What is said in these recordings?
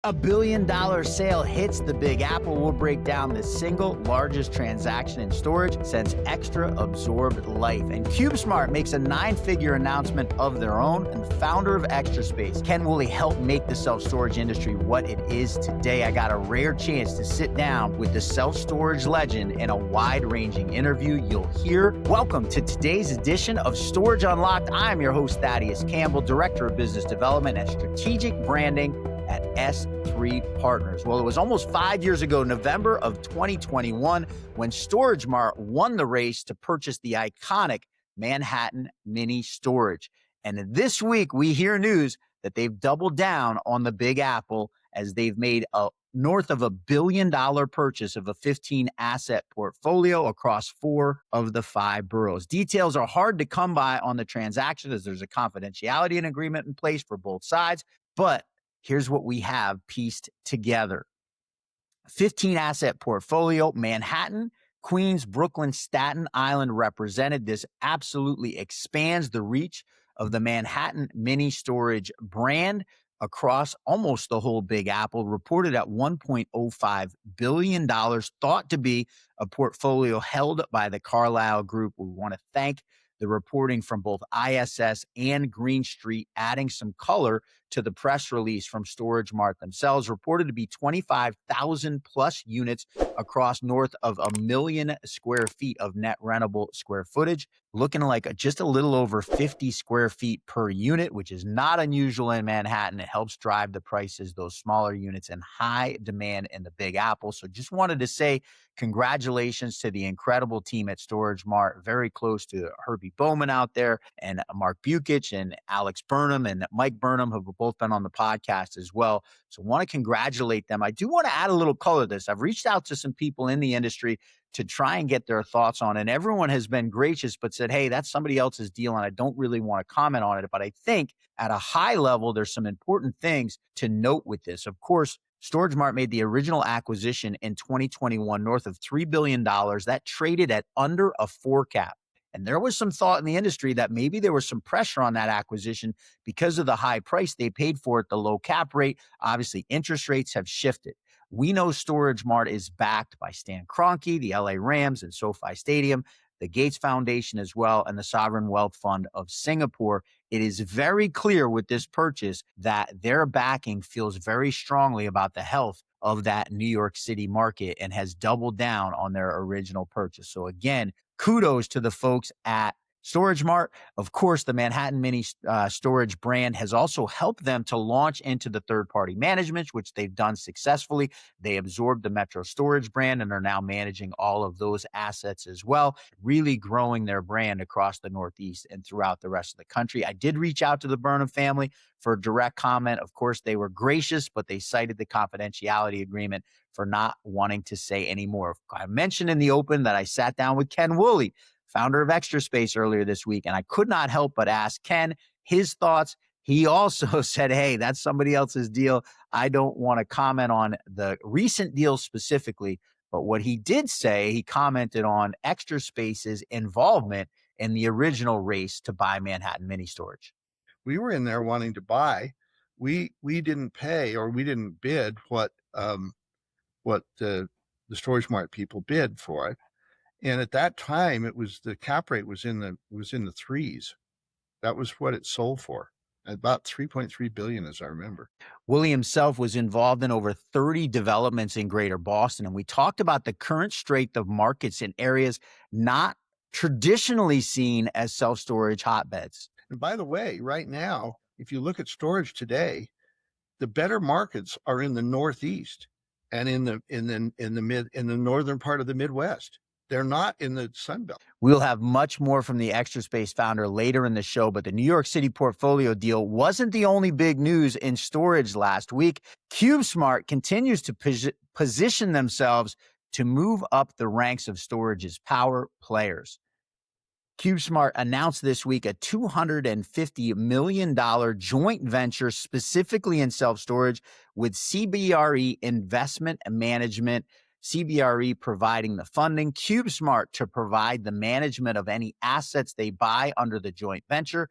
$1 billion sale hits the Big Apple. We'll break down the single largest transaction in storage since Extra absorbed Life. And CubeSmart makes a 9-figure announcement of their own. And the founder of Extra Space, Ken Woolley, helped make the self-storage industry what it is today. I got a rare chance to sit down with the self-storage legend in a wide-ranging interview you'll hear. Welcome to today's edition of Storage Unlocked. I'm your host, Thaddeus Campbell, Director of Business Development and Strategic Branding at S3 Partners. Well, it was almost 5 years ago, November of 2021, when StorageMart won the race to purchase the iconic Manhattan Mini Storage. And this week, we hear news that they've doubled down on the Big Apple as they've made a north of $1 billion purchase of a 15-asset portfolio across 4 of the 5 boroughs. Details are hard to come by on the transaction as there's a confidentiality and agreement in place for both sides, but here's what we have pieced together. 15-asset portfolio, Manhattan, Queens, Brooklyn, Staten Island represented. This absolutely expands the reach of the Manhattan Mini Storage brand across almost the whole Big Apple, reported at $1.05 billion, thought to be a portfolio held by the Carlyle Group. We want to thank the reporting from both ISS and Green Street, adding some color to the press release from StorageMart themselves, reported to be 25,000 plus units across north of 1 million square feet of net rentable square footage, looking like just a little over 50 square feet per unit, which is not unusual in Manhattan. It helps drive the prices, those smaller units, in high demand in the Big Apple. So just wanted to say congratulations to the incredible team at StorageMart, very close to Herbie Bowman out there, and Mark Bukich and Alex Burnham and Mike Burnham, who have both been on the podcast as well. So want to congratulate them. I do want to add a little color to this. I've reached out to some people in the industry to try and get their thoughts on it. And everyone has been gracious, but said, hey, that's somebody else's deal, and I don't really want to comment on it. But I think at a high level, there's some important things to note with this. Of course, StorageMart made the original acquisition in 2021, north of $3 billion. That traded at under a 4 cap. And there was some thought in the industry that maybe there was some pressure on that acquisition because of the high price they paid for it, the low cap rate. Obviously, interest rates have shifted. We know StorageMart is backed by Stan Kroenke, the LA Rams, and SoFi Stadium, the Gates Foundation as well, and the Sovereign Wealth Fund of Singapore. It is very clear with this purchase that their backing feels very strongly about the health of that New York City market and has doubled down on their original purchase. So again, kudos to the folks at StorageMart. Of course, the Manhattan Mini Storage brand has also helped them to launch into the third-party management, which they've done successfully. They absorbed the Metro Storage brand and are now managing all of those assets as well, really growing their brand across the Northeast and throughout the rest of the country. I did reach out to the Burnham family for a direct comment. Of course, they were gracious, but they cited the confidentiality agreement for not wanting to say any more. I mentioned in the open that I sat down with Ken Woolley, founder of Extra Space, earlier this week, and I could not help but ask Ken his thoughts. He also said, hey, that's somebody else's deal. I don't want to comment on the recent deal specifically, but what he did say, he commented on Extra Space's involvement in the original race to buy Manhattan Mini Storage. We were in there wanting to buy. We didn't pay, or we didn't bid what the StorageMart people bid for it. And at that time, it was the cap rate was in the threes. That was what it sold for, about $3.3 billion, as I remember. Woolley himself was involved in over 30 developments in Greater Boston, and we talked about the current strength of markets in areas not traditionally seen as self-storage hotbeds. And by the way, right now, if you look at storage today, the better markets are in the Northeast and in the northern part of the Midwest. They're not in the Sun Belt. We'll have much more from the Extra Space founder later in the show, but the New York City portfolio deal wasn't the only big news in storage last week. CubeSmart continues to position themselves to move up the ranks of storage's power players. CubeSmart announced this week a $250 million joint venture specifically in self-storage with CBRE Investment Management. CBRE providing the funding, CubeSmart to provide the management of any assets they buy under the joint venture.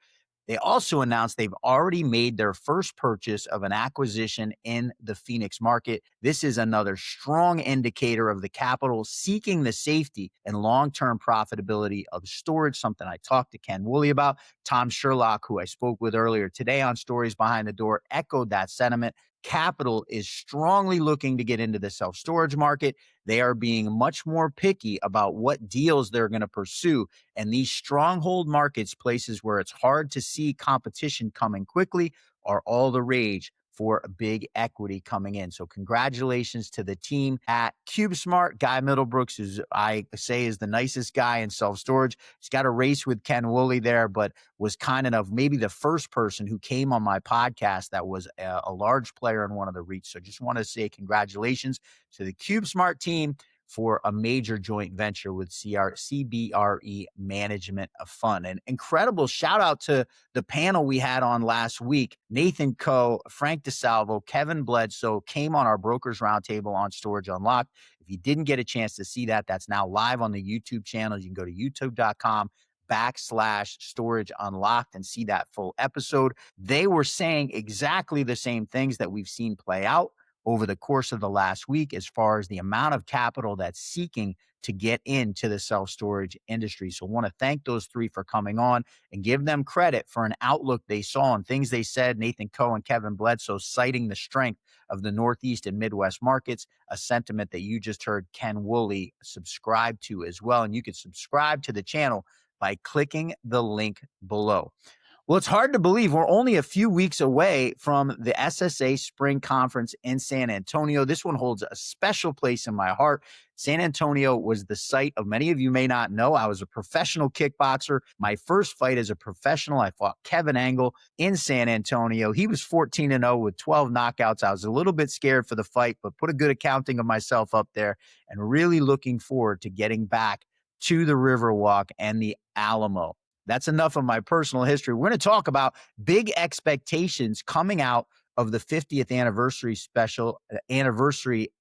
They also announced they've already made their first purchase of an acquisition in the Phoenix market. This is another strong indicator of the capital seeking the safety and long-term profitability of storage, something I talked to Ken Woolley about. Tom Sherlock, who I spoke with earlier today on Stories Behind the Door, echoed that sentiment. Capital is strongly looking to get into the self-storage market. They are being much more picky about what deals they're going to pursue. And these stronghold markets, places where it's hard to see competition coming quickly, are all the rage for a big equity coming in. So congratulations to the team at CubeSmart. Guy Middlebrooks, who I say is the nicest guy in self-storage. He's got a race with Ken Woolley there, but was kind enough, maybe the first person who came on my podcast that was a large player in one of the REITs. So just want to say congratulations to the CubeSmart team for a major joint venture with CBRE Management of Fund. An incredible shout out to the panel we had on last week. Nathan Coe, Frank DeSalvo, Kevin Bledsoe came on our Brokers Roundtable on Storage Unlocked. If you didn't get a chance to see that, that's now live on the YouTube channel. You can go to youtube.com/Storage Unlocked and see that full episode. They were saying exactly the same things that we've seen play out over the course of the last week as far as the amount of capital that's seeking to get into the self-storage industry. So I want to thank those three for coming on and give them credit for an outlook they saw and things they said. Nathan Coe and Kevin Bledsoe citing the strength of the Northeast and Midwest markets, a sentiment that you just heard Ken Woolley subscribe to as well. And you can subscribe to the channel by clicking the link below. Well, it's hard to believe we're only a few weeks away from the SSA Spring Conference in San Antonio. This one holds a special place in my heart. San Antonio was the site of, many of you may not know, I was a professional kickboxer. My first fight as a professional, I fought Kevin Angle in San Antonio. He was 14-0 with 12 knockouts. I was a little bit scared for the fight, but put a good accounting of myself up there and really looking forward to getting back to the Riverwalk and the Alamo. That's enough of my personal history. We're going to talk about big expectations coming out of the 50th anniversary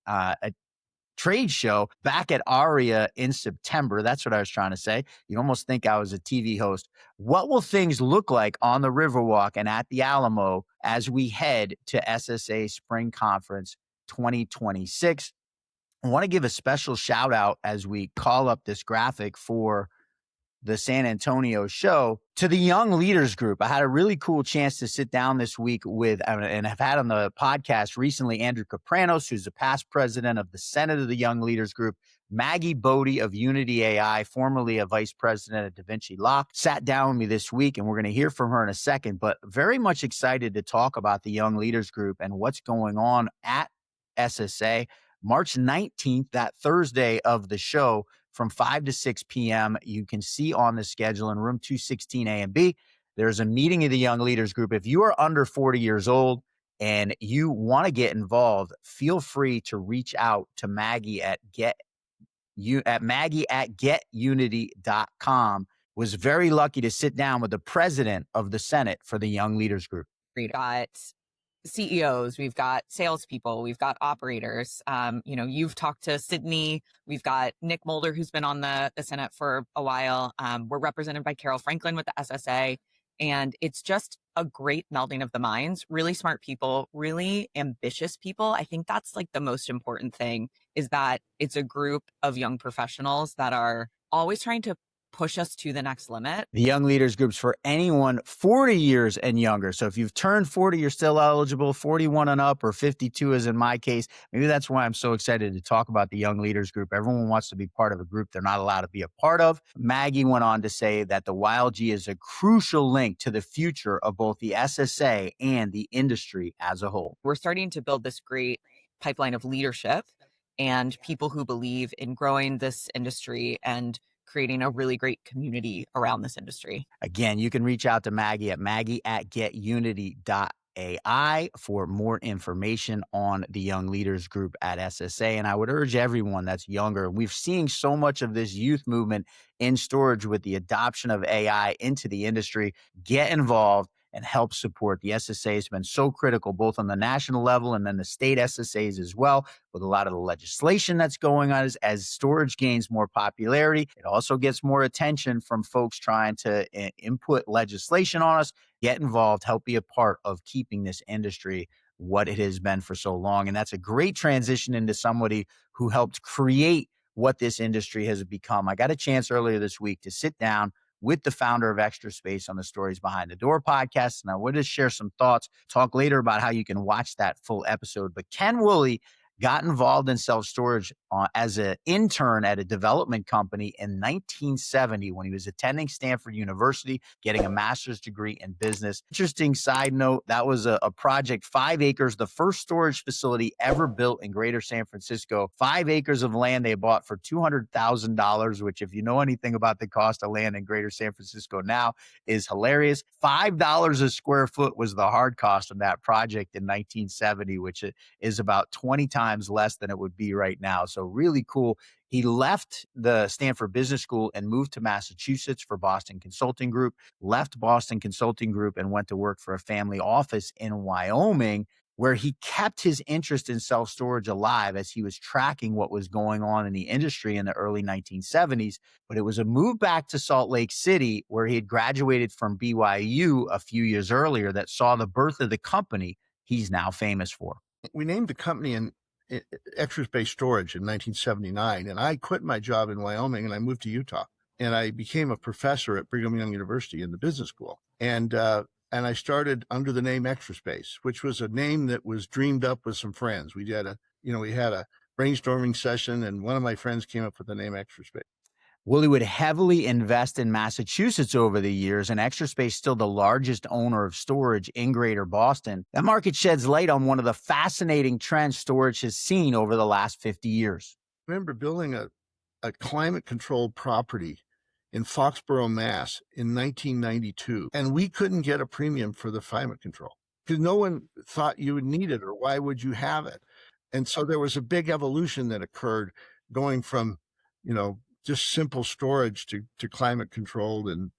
trade show back at ARIA in September. That's what I was trying to say. You almost think I was a TV host. What will things look like on the Riverwalk and at the Alamo as we head to SSA Spring Conference 2026? I want to give a special shout out as we call up this graphic for the San Antonio show to the Young Leaders Group. I had a really cool chance to sit down this week with, and have had on the podcast recently, Andrew Capranos, who's the past president of the Senate of the Young Leaders Group, Maggie Bodie of Unity AI, formerly a vice president at Da Vinci Locke, sat down with me this week, and we're going to hear from her in a second, but very much excited to talk about the Young Leaders Group and what's going on at SSA. March 19th, that Thursday of the show, from 5 to 6 p.m. You can see on the schedule in room 216 A and B. There's a meeting of the Young Leaders Group. If you are under 40 years old and you want to get involved, feel free to reach out to Maggie at getunity.com. Was very lucky to sit down with the president of the Senate for the Young Leaders Group. We've got CEOs, we've got salespeople, we've got operators. You've talked to Sydney. We've got Nick Mulder, who's been on the Senate for a while. We're represented by Carol Franklin with the SSA. And it's just a great melding of the minds, really smart people, really ambitious people. I think that's like the most important thing, is that it's a group of young professionals that are always trying to push us to the next limit. The Young Leaders Groups for anyone 40 years and younger. So if you've turned 40, you're still eligible, 41 and up, or 52 is in my case. Maybe that's why I'm so excited to talk about the Young Leaders Group. Everyone wants to be part of a group they're not allowed to be a part of. Maggie went on to say that the YLG is a crucial link to the future of both the SSA and the industry as a whole. We're starting to build this great pipeline of leadership and people who believe in growing this industry and creating a really great community around this industry. Again, you can reach out to Maggie at getunity.ai for more information on the Young Leaders Group at SSA. And I would urge everyone that's younger, we've seen so much of this youth movement in storage with the adoption of AI into the industry. Get involved. and help support. The SSA has been so critical, both on the national level and then the state SSAs as well, with a lot of the legislation that's going on as storage gains more popularity. It also gets more attention from folks trying to input legislation on us. Get involved, help be a part of keeping this industry what it has been for so long. And that's a great transition into somebody who helped create what this industry has become. I got a chance earlier this week to sit down with the founder of Extra Space on the Stories Behind the Door podcast. And I wanted to share some thoughts, talk later about how you can watch that full episode. But Ken Woolley got involved in self-storage as an intern at a development company in 1970 when he was attending Stanford University, getting a master's degree in business. Interesting side note, that was a project, 5 acres, the first storage facility ever built in greater San Francisco. 5 acres of land they bought for $200,000, which if you know anything about the cost of land in greater San Francisco now is hilarious. $5 a square foot was the hard cost of that project in 1970, which is about 20 times less than it would be right now. So really cool. He left the Stanford Business School and moved to Massachusetts for Boston Consulting Group, left Boston Consulting Group and went to work for a family office in Wyoming, where he kept his interest in self-storage alive as he was tracking what was going on in the industry in the early 1970s. But it was a move back to Salt Lake City, where he had graduated from BYU a few years earlier, that saw the birth of the company he's now famous for. We named the company in Extra Space Storage in 1979, and I quit my job in Wyoming and I moved to Utah, and I became a professor at Brigham Young University in the business school. And I started under the name Extra Space, which was a name that was dreamed up with some friends. We had a brainstorming session, and one of my friends came up with the name Extra Space. Woolley would heavily invest in Massachusetts over the years, and Extra Space still the largest owner of storage in greater Boston. That market sheds light on one of the fascinating trends storage has seen over the last 50 years. I remember building a climate-controlled property in Foxborough, Mass. in 1992, and we couldn't get a premium for the climate control because no one thought you would need it, or why would you have it? And so there was a big evolution that occurred, going from, just simple storage to climate controlled and,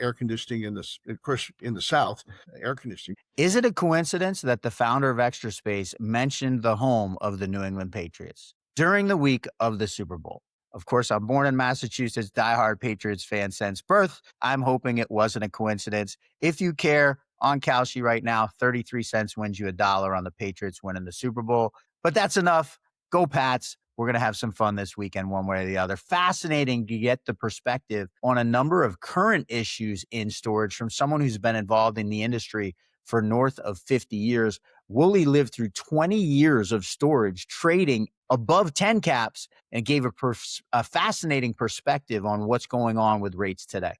air conditioning of course, in the South, air conditioning. Is it a coincidence that the founder of Extra Space mentioned the home of the New England Patriots during the week of the Super Bowl? Of course, I'm born in Massachusetts, diehard Patriots fan since birth. I'm hoping it wasn't a coincidence. If you care, on Kalshi right now, 33 cents wins you $1 on the Patriots winning the Super Bowl. But that's enough. Go Pats. We're going to have some fun this weekend, one way or the other. Fascinating to get the perspective on a number of current issues in storage from someone who's been involved in the industry for north of 50 years. Woolley lived through 20 years of storage, trading above 10 caps, and gave a fascinating perspective on what's going on with rates today.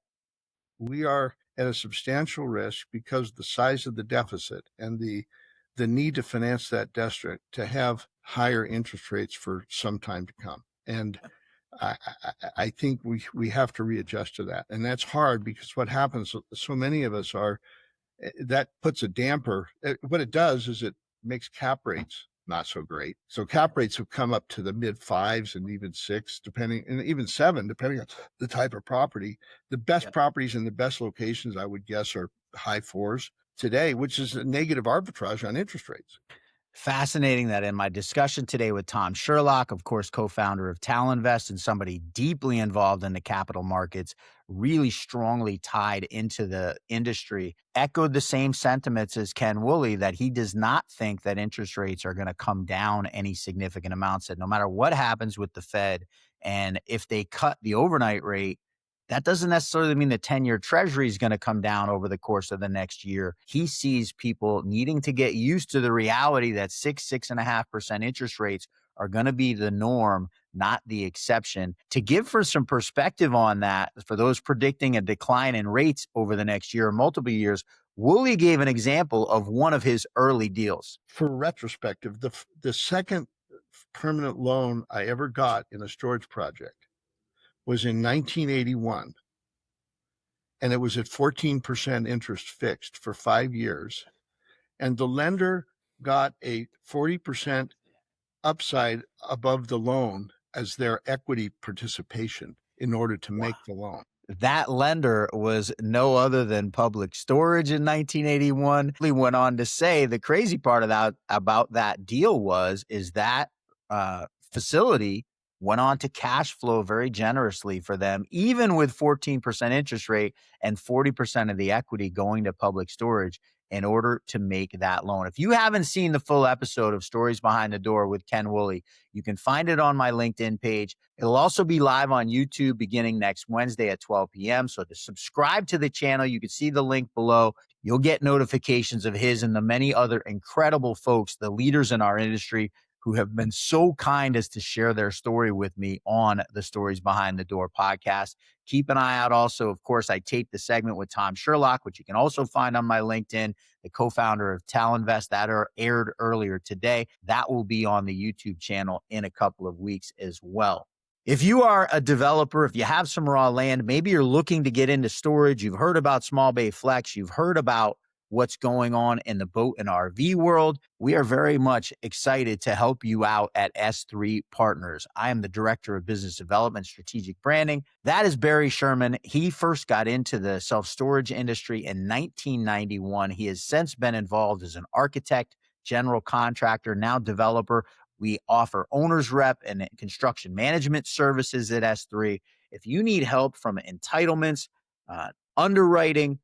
We are at a substantial risk because of the size of the deficit and the need to finance that deficit to have higher interest rates for some time to come. And I think we have to readjust to that. And that's hard because what happens, so many of us that puts a damper. What it does is it makes cap rates not so great. So cap rates have come up to the mid 5s and even 6, and even 7, depending on the type of property. The best properties in the best locations, I would guess, are high 4s today, which is a negative arbitrage on interest rates. Fascinating that in my discussion today with Tom Sherlock, of course, co-founder of Talinvest and somebody deeply involved in the capital markets, really strongly tied into the industry, echoed the same sentiments as Ken Woolley, that he does not think that interest rates are going to come down any significant amounts, that no matter what happens with the Fed, and if they cut the overnight rate, that doesn't necessarily mean the 10-year treasury is going to come down over the course of the next year. He sees people needing to get used to the reality that 6.5% interest rates are going to be the norm, not the exception. To give for some perspective on that, for those predicting a decline in rates over the next year or multiple years, Woolley gave an example of one of his early deals. For retrospective, the second permanent loan I ever got in a storage project was in 1981, and it was at 14% interest fixed for 5 years. And the lender got a 40% upside above the loan as their equity participation in order to make the loan. That lender was no other than Public Storage in 1981. He went on to say the crazy part of that about that deal is that facility went on to cash flow very generously for them, even with 14% interest rate and 40% of the equity going to Public Storage in order to make that loan. If you haven't seen the full episode of Stories Behind the Door with Ken Woolley, you can find it on my LinkedIn page. It'll also be live on YouTube beginning next Wednesday at 12 p.m. So to subscribe to the channel, you can see the link below. You'll get notifications of his and the many other incredible folks, the leaders in our industry, who have been so kind as to share their story with me on the Stories Behind the Door podcast. Keep an eye out also. Of course, I taped the segment with Tom Sherlock, which you can also find on my LinkedIn, the co-founder of Talinvest, that aired earlier today. That will be on the YouTube channel in a couple of weeks as well. If you are a developer, if you have some raw land, maybe you're looking to get into storage, you've heard about Small Bay Flex, you've heard about what's going on in the boat and RV world, we are very much excited to help you out at S3 Partners. I am the Director of Business Development, Strategic Branding. That is Barry Sherman. He first got into the self-storage industry in 1991. He has since been involved as an architect, general contractor, now developer. We offer owner's rep and construction management services at S3. If you need help from entitlements, underwriting,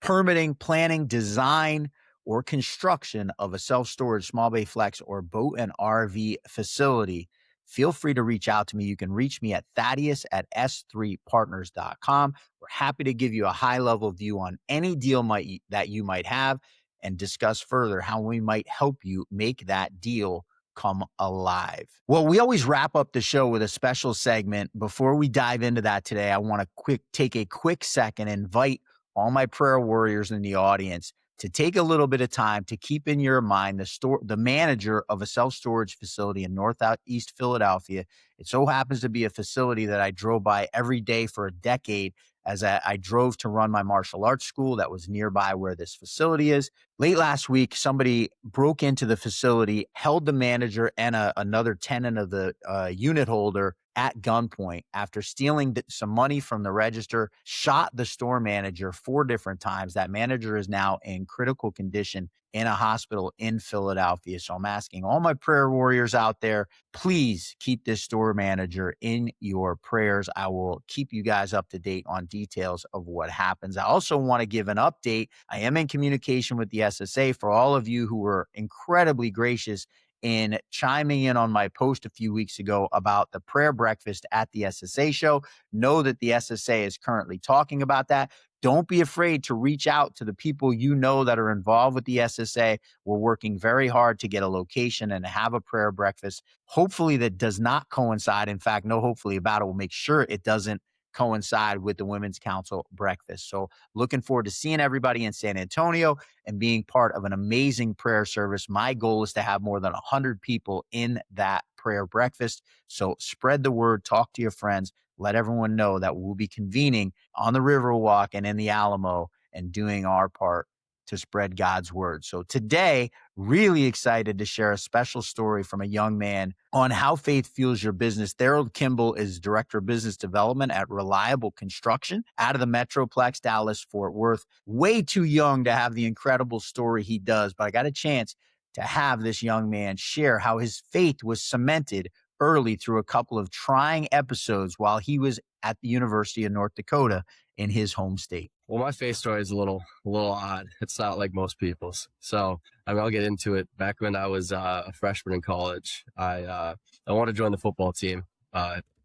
permitting, planning, design, or construction of a self-storage, small bay flex, or boat and RV facility, feel free to reach out to me. You can reach me at Thaddeus@s3partners.com. We're happy to give you a high-level view on any deal that you might have and discuss further how we might help you make that deal come alive. Well, we always wrap up the show with a special segment. Before we dive into that today, I want to take a quick second and invite all my prayer warriors in the audience to take a little bit of time to keep in your mind the manager of a self-storage facility in Northeast Philadelphia. It so happens to be a facility that I drove by every day for a decade as I drove to run my martial arts school that was nearby where this facility is. Late last week, somebody broke into the facility, held the manager and another tenant of the unit holder at gunpoint after stealing some money from the register, shot the store manager 4 different times. That manager is now in critical condition in a hospital in Philadelphia. So I'm asking all my prayer warriors out there, please keep this store manager in your prayers. I will keep you guys up to date on details of what happens. I also want to give an update. I am in communication with the SSA. For all of you who were incredibly gracious in chiming in on my post a few weeks ago about the prayer breakfast at the SSA show, know that the SSA is currently talking about that. Don't be afraid to reach out to the people you know that are involved with the SSA. We're working very hard to get a location and have a prayer breakfast. Hopefully that does not coincide. In fact, no hopefully about it. We'll make sure it doesn't coincide with the Women's Council breakfast. So looking forward to seeing everybody in San Antonio and being part of an amazing prayer service. My goal is to have more than 100 people in that prayer breakfast. So spread the word, talk to your friends, let everyone know that we'll be convening on the Riverwalk and in the Alamo and doing our part to spread God's word. So today, really excited to share a special story from a young man on how faith fuels your business. Tharald Kimball is Director of Business Development at Reliable Construction out of the Metroplex, Dallas-Fort Worth. Way too young to have the incredible story he does, but I got a chance to have this young man share how his faith was cemented early through a couple of trying episodes while he was at the University of North Dakota in his home state. Well, my faith story is a little odd. It's not like most people's. So I'll get into it. Back when I was a freshman in college, I wanted to join the football team.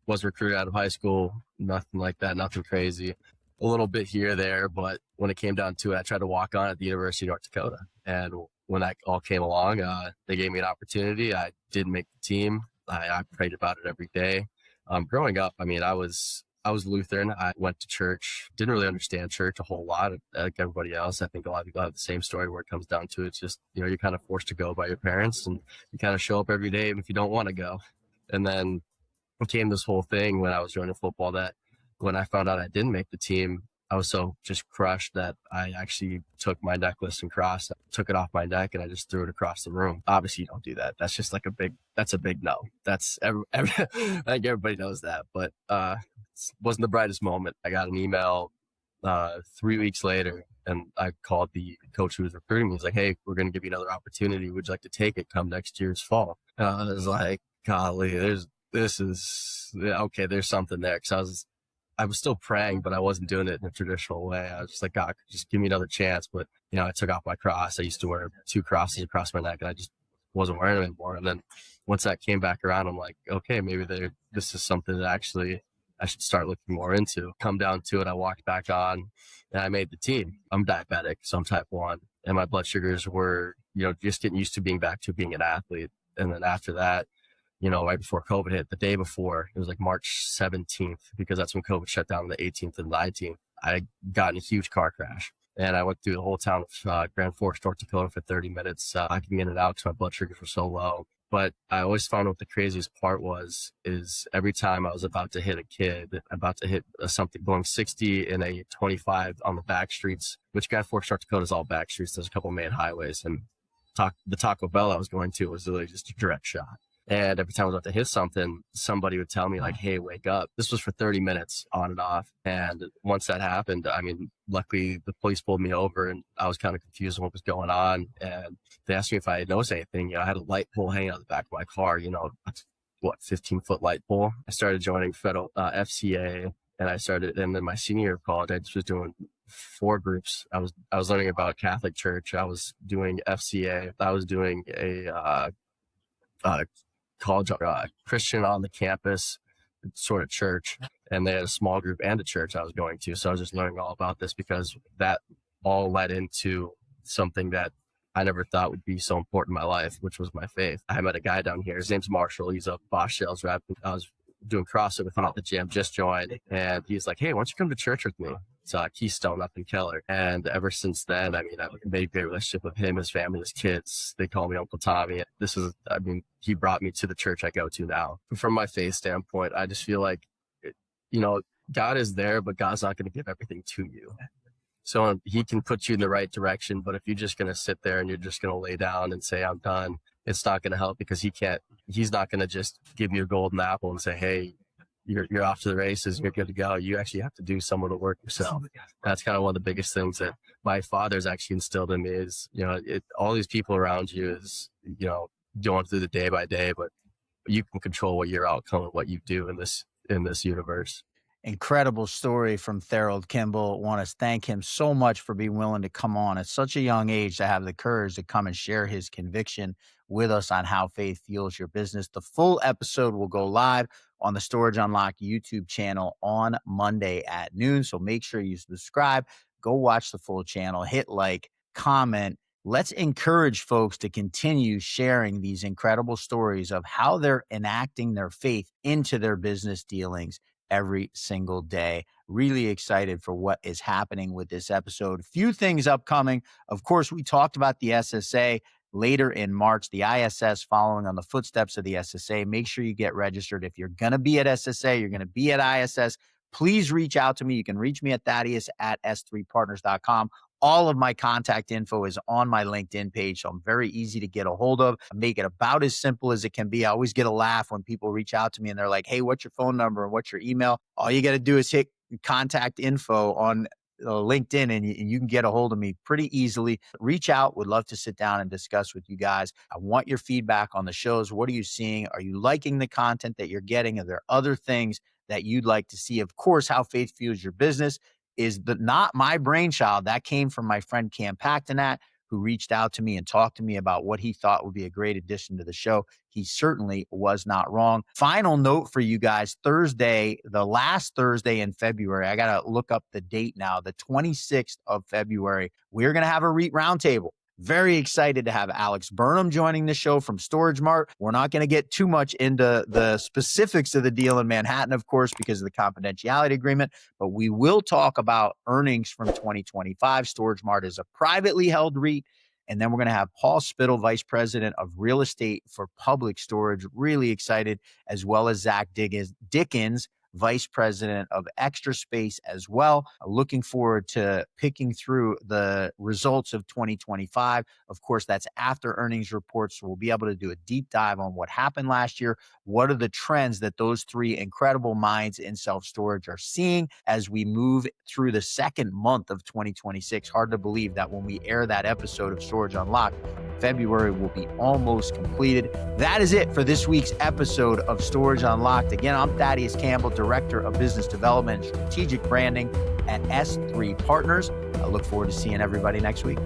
Was recruited out of high school, nothing like that, nothing crazy. A little bit here or there, but when it came down to it, I tried to walk on at the University of North Dakota. And when that all came along, they gave me an opportunity. I didn't make the team. I prayed about it every day. Growing up, I was Lutheran. I went to church, didn't really understand church a whole lot like everybody else. I think a lot of people have the same story where it comes down to it's just, you're kind of forced to go by your parents and you kind of show up every day even if you don't want to go. And then became this whole thing when I was joining football that when I found out I didn't make the team, I was so just crushed that I actually took my necklace and cross, took it off my neck, and I just threw it across the room. Obviously, you don't do that. That's just like that's a big no. That's I think everybody knows that. But wasn't the brightest moment. I got an email 3 weeks later, and I called the coach who was recruiting me. He's like, "Hey, we're going to give you another opportunity. Would you like to take it come next year's fall?" And I was like, golly, there's something there. Cause I was still praying, but I wasn't doing it in a traditional way. I was just like, God, just give me another chance. But, I took off my cross. I used to wear 2 crosses across my neck, and I just wasn't wearing it anymore. And then once that came back around, I'm like, okay, maybe this is something that actually I should start looking more into. Come down to it, I walked back on and I made the team. I'm diabetic, so I'm type 1. And my blood sugars were, just getting used to being back to being an athlete. And then after that, right before COVID hit, the day before, it was like March 17th, because that's when COVID shut down the 18th and 19th. I got in a huge car crash, and I went through the whole town of Grand Forks, North Dakota for 30 minutes. I could be in and out because my blood sugars were so low. But I always found what the craziest part is every time I was about to hit a kid, about to hit something going 60 in a 25 on the back streets, which Grand Forks, North Dakota is all back streets. There's a couple main highways, and the Taco Bell I was going to was literally just a direct shot. And every time I was about to hit something, somebody would tell me like, "Hey, wake up." This was for 30 minutes on and off. And once that happened, luckily the police pulled me over, and I was kind of confused on what was going on. And they asked me if I had noticed anything. I had a light pole hanging out the back of my car, 15-foot light pole. I started joining federal FCA, and then my senior year of college, I just was doing 4 groups. I was learning about Catholic Church. I was doing FCA. I was doing a college Christian on the campus sort of church, and they had a small group and a church I was going to. So I was just learning all about this, because that all led into something that I never thought would be so important in my life, which was my faith. I met a guy down here. His name's Marshall. He's a Bosch sales rep. I was doing CrossFit with him at the gym, just joined, and he's like, "Hey, why don't you come to church with me?" It's Keystone up in Keller. And ever since then, I've made a great relationship with him, his family, his kids. They call me Uncle Tommy. He brought me to the church I go to now. From my faith standpoint, I just feel like, God is there, but God's not going to give everything to you. So he can put you in the right direction, but if you're just going to sit there and you're just going to lay down and say, "I'm done," it's not going to help, because he's not going to just give you a golden apple and say, "Hey, you're off to the races, you're good to go." You actually have to do some of the work yourself. That's kind of one of the biggest things that my father's actually instilled in me is, all these people around you is, going through the day by day, but you can control what your outcome and what you do in this universe. Incredible story from Tharald Kimball. Want to thank him so much for being willing to come on at such a young age, to have the courage to come and share his conviction with us on how faith fuels your business. The full episode will go live on the Storage Unlocked YouTube channel on Monday at noon. So make sure you subscribe, go watch the full channel, hit like, comment. Let's encourage folks to continue sharing these incredible stories of how they're enacting their faith into their business dealings every single day. Really excited for what is happening with this episode. Few things upcoming. Of course, we talked about the SSA later in March, the ISS following on the footsteps of the SSA. Make sure you get registered. If you're going to be at SSA, you're going to be at ISS, please reach out to me. You can reach me at Thaddeus@s3partners.com. All of my contact info is on my LinkedIn page, so I'm very easy to get a hold of. I make it about as simple as it can be. I always get a laugh when people reach out to me and they're like, "Hey, what's your phone number and what's your email?" All you got to do is hit contact info on LinkedIn and you can get a hold of me pretty easily. Reach out. Would love to sit down and discuss with you guys. I want your feedback on the shows. What are you seeing? Are you liking the content that you're getting? Are there other things that you'd like to see? Of course, How Faith Fuels Your Business is not my brainchild. That came from my friend Cam Pactonat, who reached out to me and talked to me about what he thought would be a great addition to the show. He certainly was not wrong. Final note for you guys, Thursday, the last Thursday in February, I got to look up the date now, the 26th of February, we're going to have a REIT roundtable. Very excited to have Alex Burnham joining the show from StorageMart. We're not going to get too much into the specifics of the deal in Manhattan, of course, because of the confidentiality agreement, but we will talk about earnings from 2025. StorageMart is a privately held REIT. And then we're going to have Paul Spittle, Vice President of Real Estate for Public Storage. Really excited, as well as Zach Dickens, Vice President of Extra Space as well. Looking forward to picking through the results of 2025. Of course, that's after earnings reports. So we'll be able to do a deep dive on what happened last year. What are the trends that those three incredible minds in self-storage are seeing as we move through the second month of 2026? Hard to believe that when we air that episode of Storage Unlocked, February will be almost completed. That is it for this week's episode of Storage Unlocked. Again, I'm Thaddeus Campbell, Director of Business Development and Strategic Branding at S3 Partners. I look forward to seeing everybody next week.